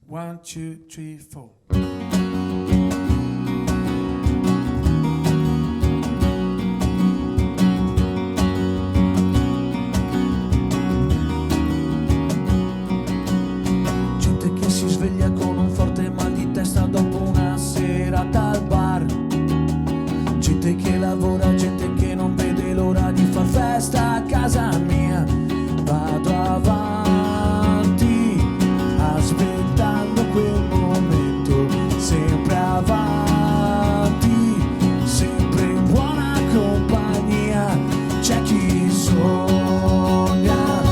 1, 2, 3, 4. Gente che si sveglia con un forte mal di testa dopo una serata al bar. Gente che lavora, gente che non vede l'ora di far festa a casa mia. Vado avanti, aspettando quel momento, sempre avanti, sempre in buona compagnia. C'è chi sogna,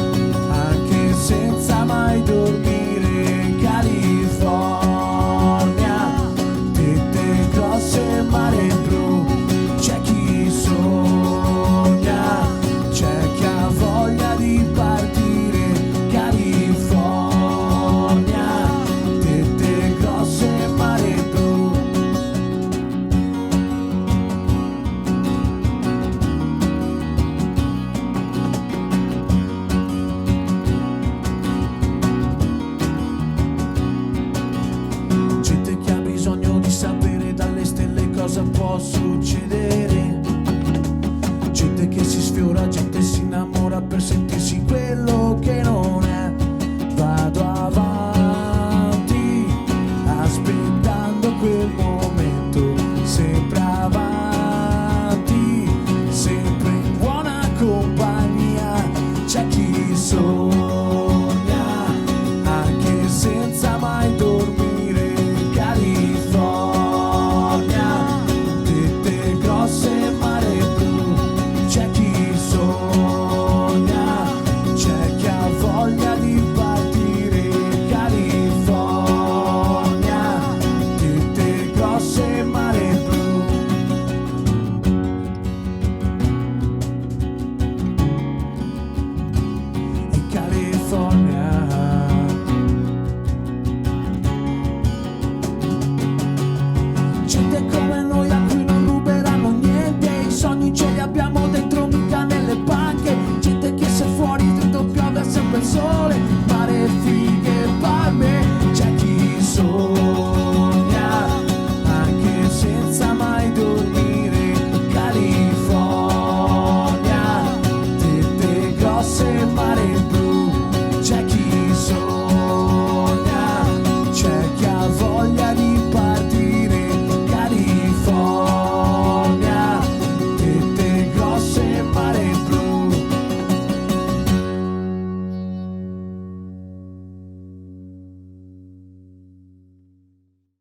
anche senza mai dormire, California, tette grosse, mare blu. C'è chi sogna, c'è chi ha voglia di partire, California, tette grosse, mare blu. Gente che ha bisogno di sapere dalle stelle cosa può succedere.